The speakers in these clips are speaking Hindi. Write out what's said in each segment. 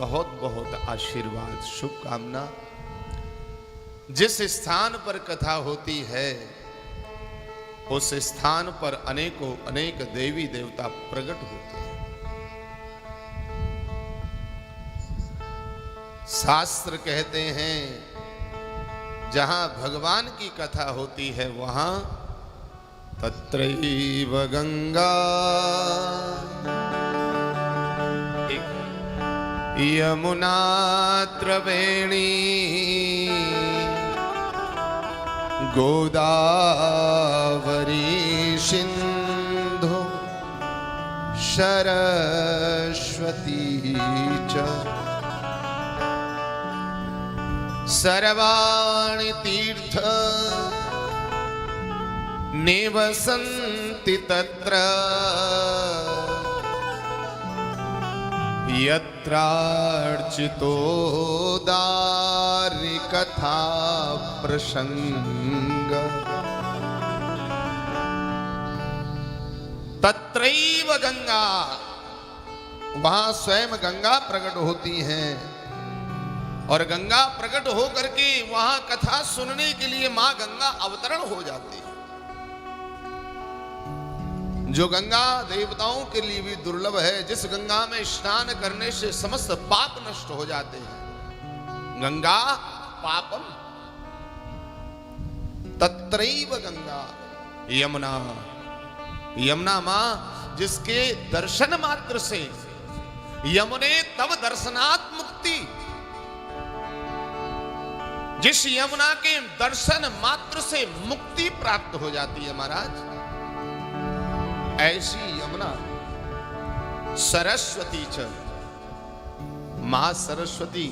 बहुत बहुत आशीर्वाद शुभकामना। जिस स्थान पर कथा होती है उस स्थान पर अनेकों अनेक देवी देवता प्रकट होते हैं। शास्त्र कहते हैं जहां भगवान की कथा होती है वहां तत्रैव गंगा यमुना त्रिवेणी गोदावरी सिंधु सरस्वती च सर्वाणि तीर्थ निवसन्ति तत्र यत्रार्चितो दारि कथा प्रसंग तत्रैव गंगा, वहां स्वयं गंगा प्रकट होती हैं और गंगा प्रकट होकर के वहां कथा सुनने के लिए मां गंगा अवतरण हो जाती है। जो गंगा देवताओं के लिए भी दुर्लभ है, जिस गंगा में स्नान करने से समस्त पाप नष्ट हो जाते हैं। गंगा पापम तत्रैव गंगा यमुना, यमुना मां जिसके दर्शन मात्र से यमुने तब दर्शनात् मुक्ति, जिस यमुना के दर्शन मात्र से मुक्ति प्राप्त हो जाती है महाराज, ऐसी यमुना सरस्वती च, मां सरस्वती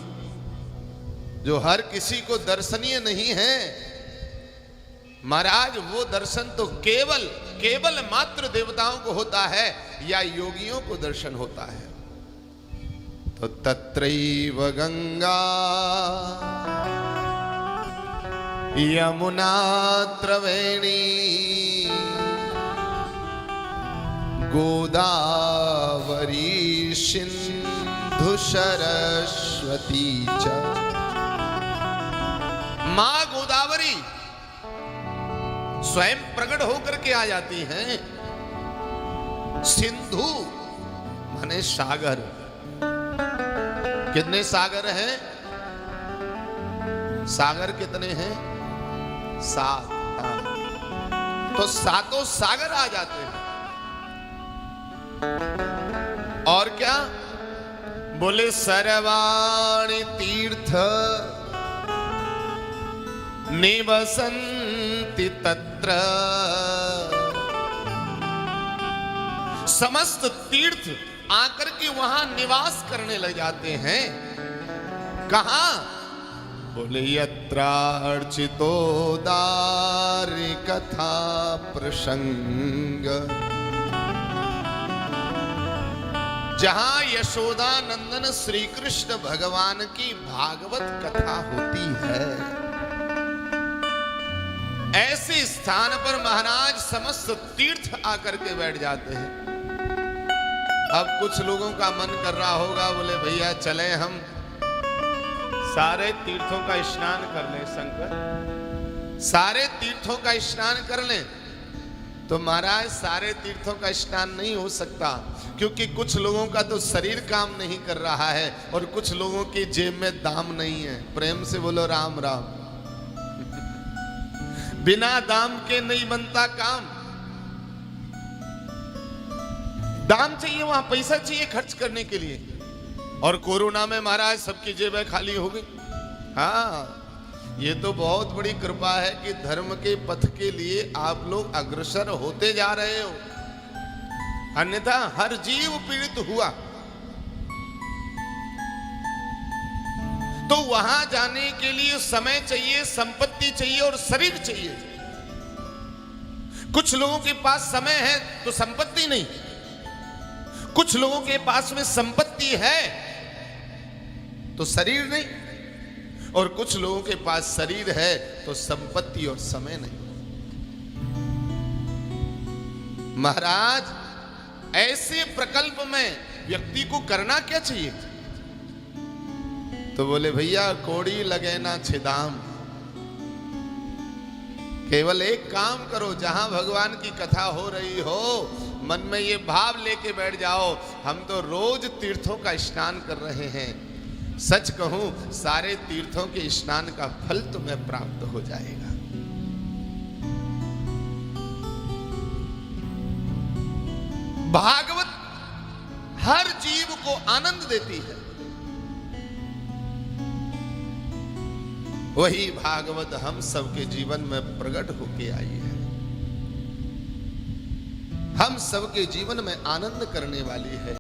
जो हर किसी को दर्शनीय नहीं है महाराज, वो दर्शन तो केवल मात्र देवताओं को होता है या योगियों को दर्शन होता है। तो तत्रैव गंगा यमुना त्रिवेणी गोदावरी सिंधु सरस्वती च, मां गोदावरी स्वयं प्रकट होकर के आ जाती हैं। सिंधु माने सागर, कितने सागर हैं? सागर कितने हैं? 7। तो सातों सागर आ जाते हैं। और क्या बोले? सर्वाणि तीर्थ निवसन्ति तत्र, समस्त तीर्थ आकर के वहां निवास करने लग जाते हैं। कहां? बोले यत्रार्चितो दारि कथा प्रसंग, जहां यशोदा नंदन श्री कृष्ण भगवान की भागवत कथा होती है, ऐसे स्थान पर महाराज समस्त तीर्थ आकर के बैठ जाते हैं। अब कुछ लोगों का मन कर रहा होगा, बोले भैया चले हम सारे तीर्थों का स्नान कर लें। शंकर, सारे तीर्थों का स्नान कर लें। तो महाराज सारे तीर्थों का स्नान नहीं हो सकता, क्योंकि कुछ लोगों का तो शरीर काम नहीं कर रहा है और कुछ लोगों की जेब में दाम नहीं है। प्रेम से बोलो राम राम। बिना दाम के नहीं बनता काम। दाम चाहिए, वहां पैसा चाहिए खर्च करने के लिए। और कोरोना में महाराज सबकी जेबें खाली हो गई। हाँ, ये तो बहुत बड़ी कृपा है कि धर्म के पथ के लिए आप लोग अग्रसर होते जा रहे हो, अन्यथा हर जीव पीड़ित हुआ। तो वहां जाने के लिए समय चाहिए, संपत्ति चाहिए और शरीर चाहिए। कुछ लोगों के पास समय है तो संपत्ति नहीं, कुछ लोगों के पास में संपत्ति है तो शरीर नहीं, और कुछ लोगों के पास शरीर है तो संपत्ति और समय नहीं। महाराज ऐसे प्रकल्प में व्यक्ति को करना क्या चाहिए? तो बोले भैया कोड़ी लगे ना छिदाम, केवल एक काम करो, जहां भगवान की कथा हो रही हो मन में ये भाव लेके बैठ जाओ, हम तो रोज तीर्थों का स्नान कर रहे हैं, सच कहूं सारे तीर्थों के स्नान का फल तुम्हें प्राप्त हो जाएगा। भागवत हर जीव को आनंद देती है, वही भागवत हम सबके जीवन में प्रकट होके आई है, हम सबके जीवन में आनंद करने वाली है।